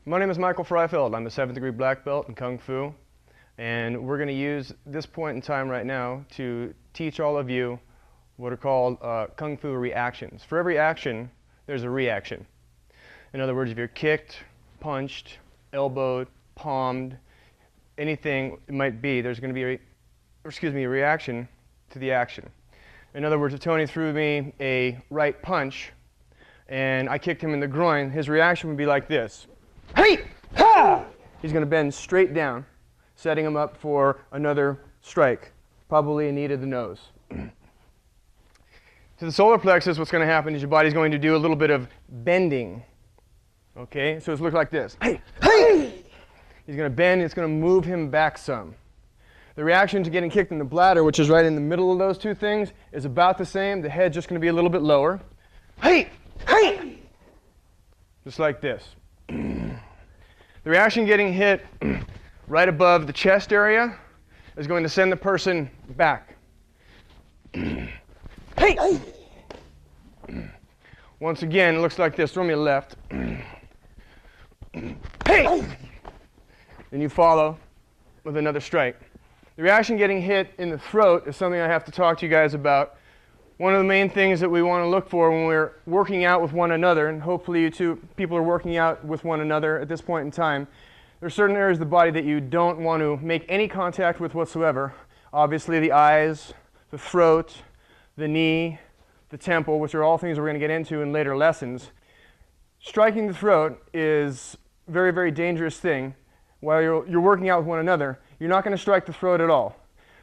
My name is Michael Freifeld. I'm a 7th degree black belt in Kung Fu, and we're going to use this point in time right now to teach all of you what are called Kung Fu reactions. For every action, there's a reaction. In other words, if you're kicked, punched, elbowed, palmed, anything it might be, there's going to be a reaction to the action. In other words, if Tony threw me a right punch and I kicked him in the groin, his reaction would be like this. Hey! Ha! He's going to bend straight down, setting him up for another strike, probably a knee to the nose. To the solar plexus, what's going to happen is your body's going to do a little bit of bending. Okay, so it's look like this. Hey! Hey! He's going to bend, it's going to move him back some. The reaction to getting kicked in the bladder, which is right in the middle of those two things, is about the same. The head's just going to be a little bit lower. Hey! Hey! Just like this. The reaction getting hit right above the chest area is going to send the person back. Hey! Once again, it looks like this. Throw me a left. Hey! Then you follow with another strike. The reaction getting hit in the throat is something I have to talk to you guys about. One of the main things that we want to look for when we're working out with one another, and hopefully you two people are working out with one another at this point in time, there are certain areas of the body that you don't want to make any contact with whatsoever. Obviously the eyes, the throat, the knee, the temple, which are all things we're going to get into in later lessons. Striking the throat is a very, very dangerous thing. While you're working out with one another, you're not going to strike the throat at all.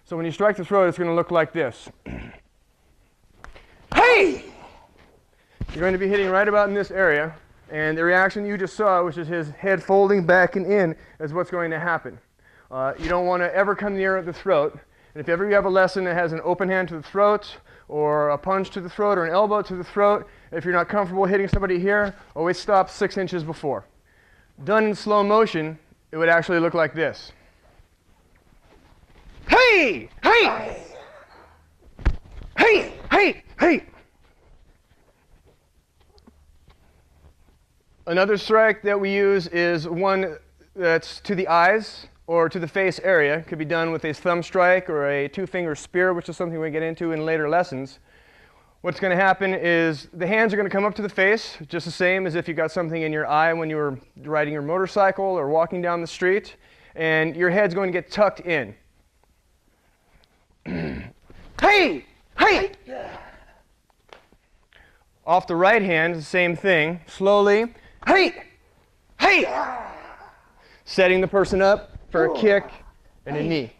So when you strike the throat, it's going to look like this. Hey! You're going to be hitting right about in this area, and the reaction you just saw, which is his head folding back and in, is what's going to happen. You don't want to ever come near the throat. And if ever you have a lesson that has an open hand to the throat, or a punch to the throat, or an elbow to the throat, if you're not comfortable hitting somebody here, always stop 6 inches before. Done in slow motion, it would actually look like this. Hey! Hey! Hey! Hey! Hey! Another strike that we use is one that's to the eyes or to the face area. It could be done with a thumb strike or a two-finger spear, which is something we get into in later lessons. What's going to happen is the hands are going to come up to the face, just the same as if you got something in your eye when you were riding your motorcycle or walking down the street, and your head's going to get tucked in. Hey! Hey! Off the right hand, the same thing. Slowly. Hey! Hey! Setting the person up for a kick and a knee.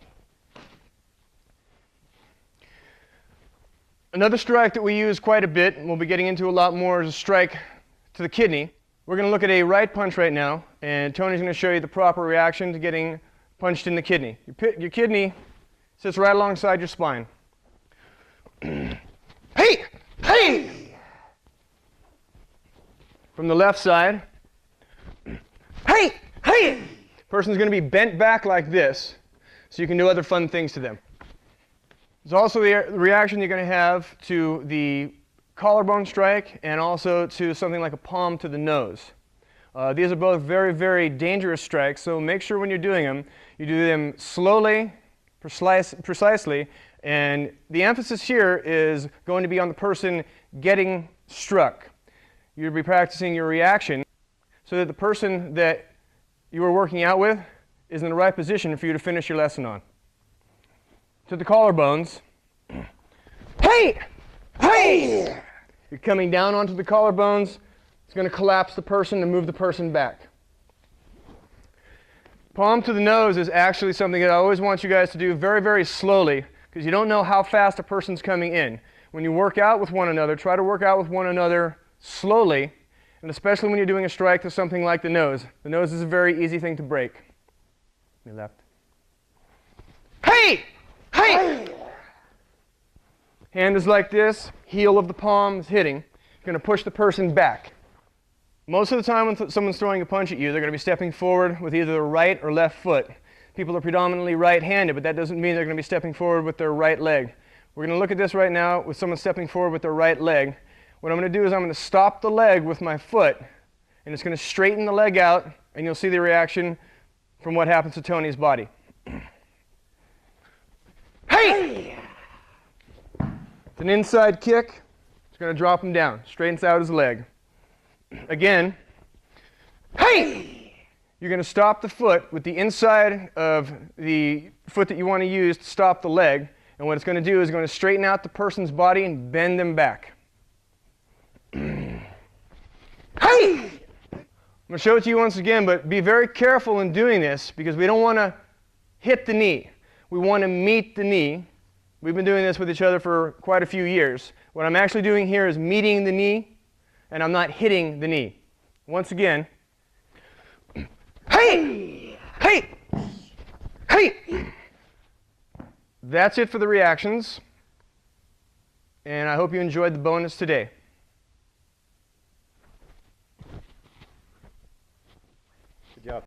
Another strike that we use quite a bit, and we'll be getting into a lot more, is a strike to the kidney. We're going to look at a right punch right now, and Tony's going to show you the proper reaction to getting punched in the kidney. Your kidney sits right alongside your spine. Hey! Hey! From the left side. Hey! Hey! Person's going to be bent back like this, so you can do other fun things to them. There's also the reaction you're going to have to the collarbone strike and also to something like a palm to the nose. These are both very, very dangerous strikes, so make sure when you're doing them, you do them slowly, precisely, and the emphasis here is going to be on the person getting struck. You'll be practicing your reaction so that the person that you are working out with is in the right position for you to finish your lesson on. To the collarbones. Hey! Hey! You're coming down onto the collarbones. It's going to collapse the person and move the person back. Palm to the nose is actually something that I always want you guys to do very, very slowly, because you don't know how fast a person's coming in. When you work out with one another, try to work out with one another slowly, and especially when you're doing a strike to something like the nose. The nose is a very easy thing to break. Your left. Hey! Hey! Hand is like this, heel of the palm is hitting. You're going to push the person back. Most of the time when someone's throwing a punch at you, they're going to be stepping forward with either the right or left foot. People are predominantly right-handed, but that doesn't mean they're going to be stepping forward with their right leg. We're going to look at this right now with someone stepping forward with their right leg. What I'm going to do is I'm going to stop the leg with my foot, and it's going to straighten the leg out and you'll see the reaction from what happens to Tony's body. Hey! It's an inside kick. It's going to drop him down. Straightens out his leg. Again. Hey! You're going to stop the foot with the inside of the foot that you want to use to stop the leg. And what it's going to do is going to straighten out the person's body and bend them back. Hey! I'm going to show it to you once again, but be very careful in doing this because we don't want to hit the knee. We want to meet the knee. We've been doing this with each other for quite a few years. What I'm actually doing here is meeting the knee, and I'm not hitting the knee. Once again. Hey! Hey! Hey! That's it for the reactions, and I hope you enjoyed the bonus today. Good job.